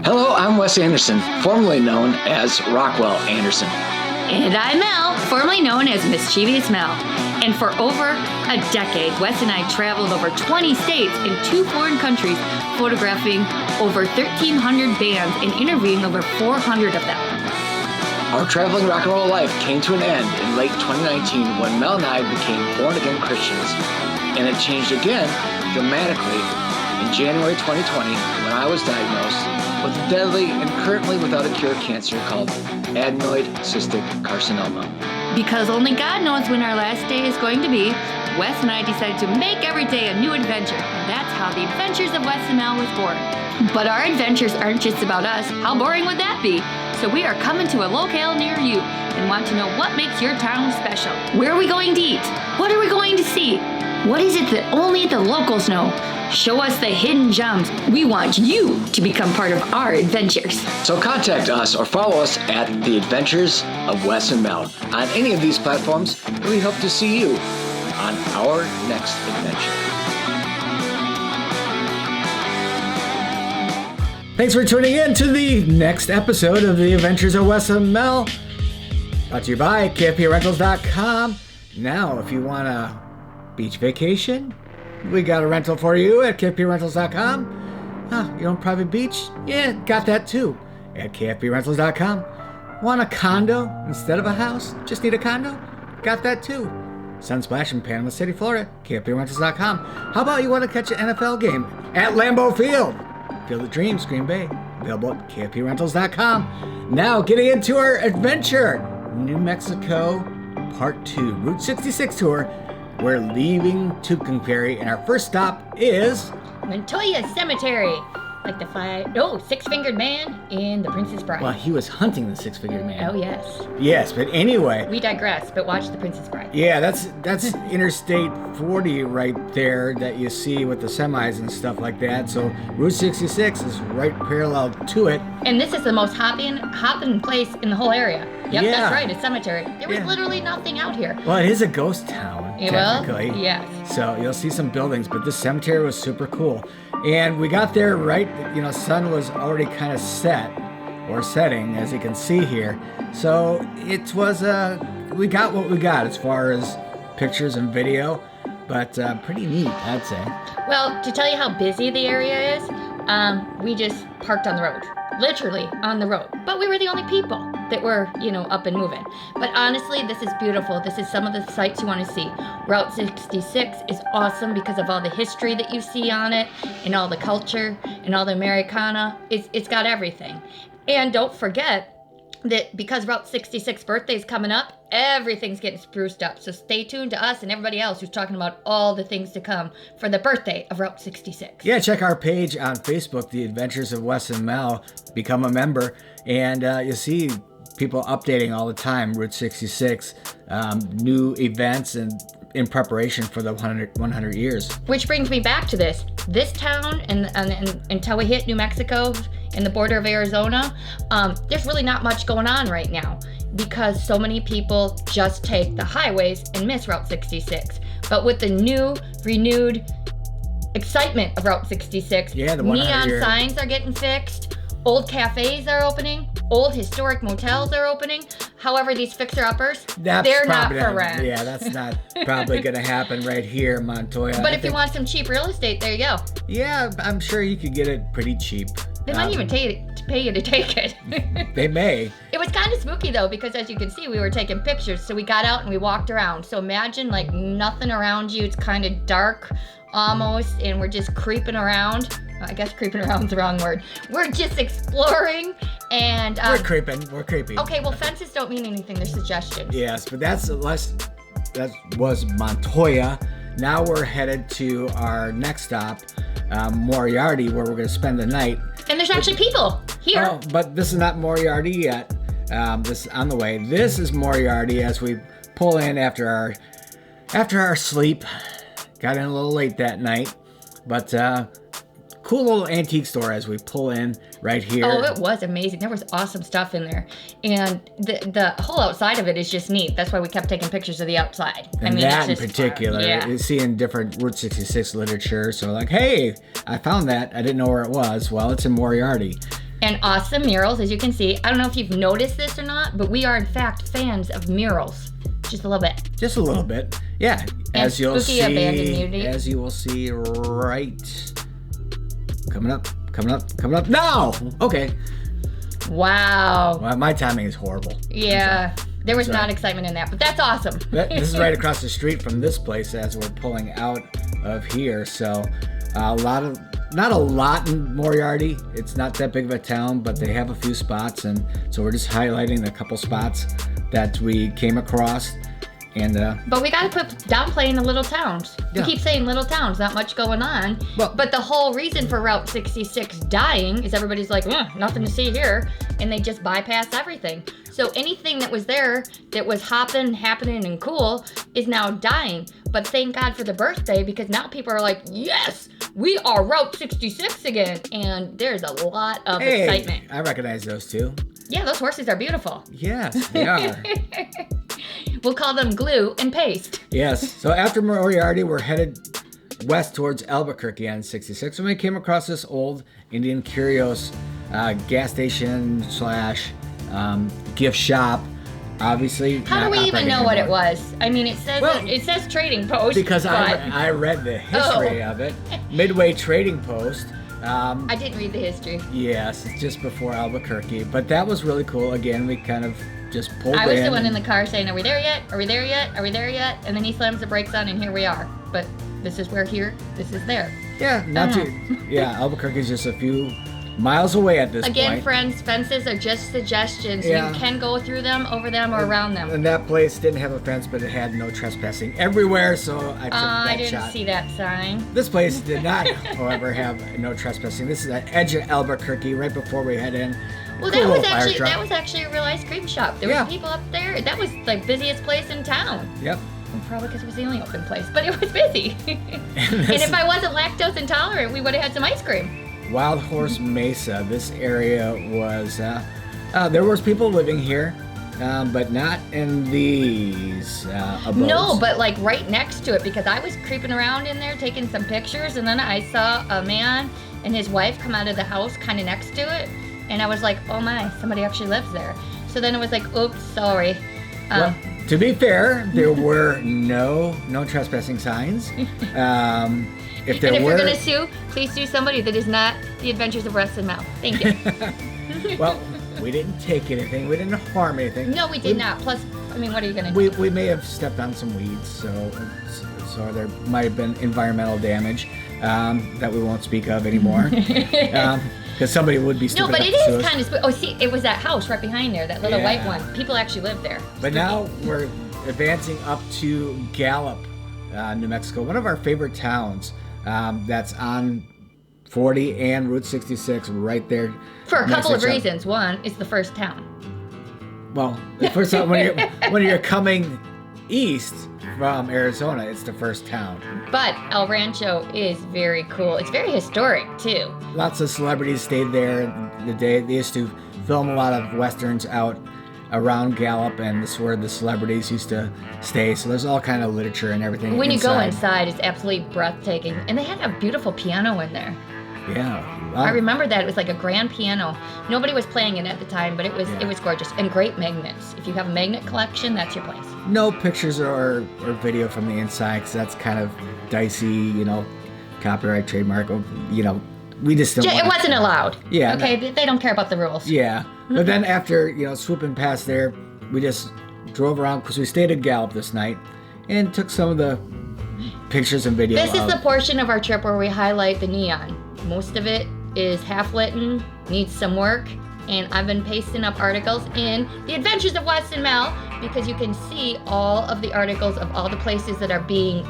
Hello, I'm Wes Anderson, formerly known as Rockwell Anderson. And I'm Mel, formerly known as Mischievous Mel. And for over a decade, Wes and I traveled over 20 states and 2 foreign countries, photographing over 1,300 bands and interviewing over 400 of them. Our traveling rock and roll life came to an end in late 2019 when Mel and I became born-again Christians. And it changed again dramatically in January 2020 when I was diagnosed with a deadly and currently without a cure cancer called adenoid cystic carcinoma. Because only God knows when our last day is going to be, Wes and I decided to make every day a new adventure. And that's how the Adventures of Wes and Mel was born. But our adventures aren't just about us. How boring would that be? So we are coming to a locale near you and want to know what makes your town special. Where are we going to eat? What are we going to see? What is it that only the locals know? Show us the hidden gems. We want you to become part of our adventures. So contact us or follow us at The Adventures of Wes and Mel on any of these platforms, and we hope to see you on our next adventure. Thanks for tuning in to the next episode of The Adventures of Wes and Mel. Brought to you by KFPRentals.com. Now, if you want a beach vacation, we got a rental for you at KFPRentals.com. You want a private beach? Yeah, got that too at KFPRentals.com. Want a condo instead of a house? Just need a condo? Got that too. Sunsplash in Panama City, Florida, KFPRentals.com. How about you want to catch an NFL game at Lambeau Field? Field of Dreams, Green Bay, available at KFPRentals.com. Now, getting into our adventure, New Mexico, Part 2, Route 66 tour. We're leaving Tucumcari, and our first stop is Montoya Cemetery. Like the 6-fingered man in The Princess Bride. Well, he was hunting the 6-fingered man. Oh, yes. Yes, but anyway. We digress, but watch The Princess Bride. Yeah, that's Interstate 40 right there that you see with the semis and stuff like that. So Route 66 is right parallel to it. And this is the most hopping place in the whole area. Yep, Yeah. That's right, a cemetery. There was Yeah. literally nothing out here. Well, it is a ghost town, technically. Well, yes. So you'll see some buildings, but this cemetery was super cool. And we got there right, sun was already kind of set, or setting, as you can see here. So it was, we got what we got as far as pictures and video, but pretty neat, I'd say. Well, to tell you how busy the area is, we just parked on the road. Literally on the road. But we were the only people that were, up and moving. But honestly, this is beautiful. This is some of the sites you want to see. Route 66 is awesome because of all the history that you see on it and all the culture and all the Americana. It's got everything. And don't forget that because Route 66 birthday is coming up, everything's getting spruced up. So stay tuned to us and everybody else who's talking about all the things to come for the birthday of Route 66. Yeah, check our page on Facebook, The Adventures of Wes and Mel. Become a member, and you'll see people updating all the time, Route 66, new events and in preparation for the 100 years. Which brings me back to this town and until we hit New Mexico and the border of Arizona, there's really not much going on right now because so many people just take the highways and miss Route 66. But with the new, renewed excitement of Route 66, yeah, the neon year. signs are getting fixed, old cafes are opening, old historic motels are opening. However, these fixer-uppers, they're not for rent. Yeah, that's not probably going to happen right here in Montoya. But if you want some cheap real estate, there you go. Yeah, I'm sure you could get it pretty cheap. They might even pay you to take it. They may. It was kind of spooky though, because as you can see, we were taking pictures. So we got out and we walked around. So imagine like nothing around you. It's kind of dark almost, and we're just creeping around. I guess creeping around is the wrong word. We're just exploring and... We're creeping. We're creepy. Okay, well, fences don't mean anything. They're suggestions. Yes, but that was Montoya. Now we're headed to our next stop, Moriarty, where we're going to spend the night. And there's actually people here. Oh, but this is not Moriarty yet. This is on the way. This is Moriarty as we pull in after our sleep. Got in a little late that night, but cool little antique store as we pull in right here. Oh, it was amazing. There was awesome stuff in there. And the whole outside of it is just neat. That's why we kept taking pictures of the outside. And that in particular, you see in different Route 66 literature. So like, hey, I found that. I didn't know where it was. Well, it's in Moriarty. And awesome murals, as you can see. I don't know if you've noticed this or not, but we are in fact fans of murals. Just a little bit. Just a little bit. Yeah. And As you'll spooky see, abandoned community. as you will see right coming up now. Okay. Wow. Well, my timing is horrible. Yeah. There was Sorry. not excitement in that, but that's awesome. This is right across the street from this place as we're pulling out of here. So not a lot in Moriarty. It's not that big of a town, but they have a few spots, and so we're just highlighting a couple spots that we came across. And But we gotta quit downplaying the little towns. Yeah. We keep saying little towns, not much going on. Well- but the whole reason for Route 66 dying is everybody's like, nothing to see here, and they just bypass everything. So anything that was there that was happening, and cool is now dying. But thank God for the birthday, because now people are like, yes, we are Route 66 again, and there's a lot of excitement. I recognize those two. Yeah, those horses are beautiful. Yes, they are. We'll call them glue and paste. Yes. So after Moriarty, we're headed west towards Albuquerque on 66, and we came across this old Indian Curios gas station / gift shop. Obviously, How not do we even operating know what it anymore. was? I mean, it says trading post. Because but I read the history of it. Midway Trading Post. I didn't read the history. Yes, it's just before Albuquerque, but that was really cool. Again, we kind of just pulled I was in. the one in the car saying, "Are we there yet? Are we there yet? Are we there yet?" And then he slams the brakes on, and here we are. But this is where here. This is there. Yeah, not too. Yeah, Albuquerque is just a few miles away at this Again, point. friends, fences are just suggestions. Yeah. You can go through them, over them, or around them. And that place didn't have a fence, but it had no trespassing everywhere, so I took that I didn't shot. see that sign. This place did not, however, have no trespassing. This is at edge of Albuquerque, right before we head in. Well, Cool little fire truck. that was actually a real ice cream shop. There Yeah. was people up there. That was the busiest place in town. Yep. And probably because it was the only open place, but it was busy. And if I wasn't lactose intolerant, we would have had some ice cream. Wild Horse Mesa. This area was there was people living here, but not in these abodes. No, but like right next to it, because I was creeping around in there taking some pictures, and then I saw a man and his wife come out of the house kind of next to it, and I was like, oh my, somebody actually lives there. So then it was like, oops, sorry. Well, to be fair, there were no trespassing signs. If there and if were, you're gonna sue, please sue somebody that is not the Adventures of Wes Mel. Thank you. well, we didn't take anything. We didn't harm anything. No, we did not. Plus, I mean, what are you gonna do? We may have stepped on some weeds, so there might have been environmental damage that we won't speak of anymore. Because somebody would be stupid No, but enough it to sue is us. kind of. Oh, see, it was that house right behind there, that little Yeah. white one. People actually live there. But now we're advancing up to Gallup, New Mexico, one of our favorite towns. That's on 40 and Route 66, right there. For a next couple to of each other. reasons. One, it's the first town. Well, the first time when you're coming east from Arizona, it's the first town. But El Rancho is very cool. It's very historic too. Lots of celebrities stayed there the day. They used to film a lot of westerns out around Gallup, and this is where the celebrities used to stay. So there's all kind of literature and everything. When you go inside, it's absolutely breathtaking. And they had a beautiful piano in there. Yeah. I remember that. It was like a grand piano. Nobody was playing it at the time, but it was gorgeous. And great magnets. If you have a magnet collection, that's your place. No pictures or video from the inside, because that's kind of dicey, copyright, trademark. We just don't. It wasn't allowed. Yeah. Okay, they don't care about the rules. Yeah. But then after, swooping past there, we just drove around, because we stayed at Gallup this night and took some of the pictures and video. This is the portion of our trip where we highlight the neon. Most of it is half-lit, needs some work, and I've been pasting up articles in The Adventures of Wes and Mel, because you can see all of the articles of all the places that are being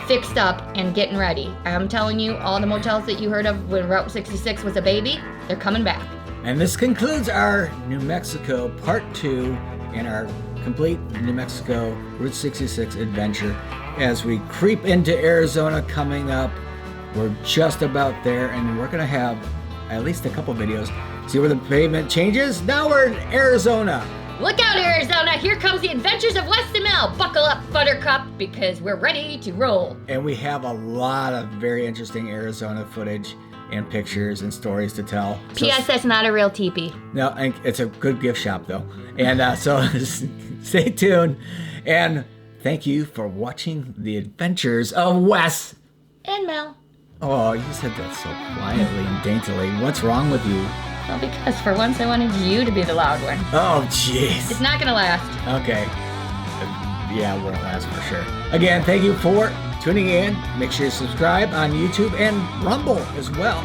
fixed up and getting ready. I'm telling you, all the motels that you heard of when Route 66 was a baby, they're coming back. And this concludes our New Mexico Part 2 and our complete New Mexico Route 66 adventure. As we creep into Arizona coming up, we're just about there, and we're going to have at least a couple videos. See where the pavement changes? Now we're in Arizona. Look out, Arizona! Here comes the Adventures of Wes and Mel. Buckle up, Buttercup, because we're ready to roll. And we have a lot of very interesting Arizona footage and pictures and stories to tell. P.S. That's not a real teepee. No, and it's a good gift shop though. And so stay tuned. And thank you for watching the adventures of Wes. And Mel. Oh, you said that so quietly and daintily. What's wrong with you? Well, because for once I wanted you to be the loud one. Oh, jeez. It's not gonna last. Okay. Yeah, it won't last for sure. Again, thank you for tuning in. Make sure you subscribe on YouTube and Rumble as well.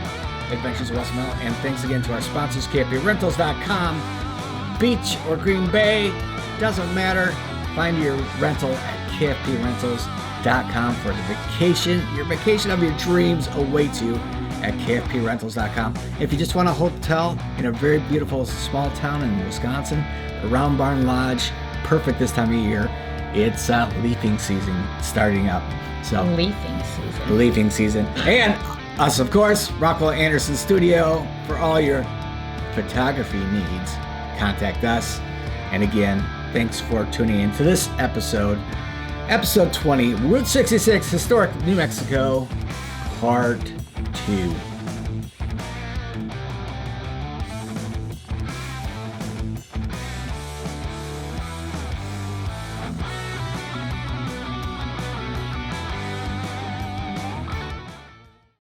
Adventures of Wes Mel. And thanks again to our sponsors, KFPRentals.com. Beach or Green Bay, doesn't matter. Find your rental at KFPRentals.com for the vacation. Your vacation of your dreams awaits you at KFPRentals.com. If you just want a hotel in a very beautiful small town in Wisconsin, the Round Barn Lodge, perfect this time of year. It's leafing season starting up. So leafing season. And us, of course, Rockwell Anderson Studio, for all your photography needs. Contact us. And again, thanks for tuning in to this episode 20, Route 66, Historic New Mexico, Part 2.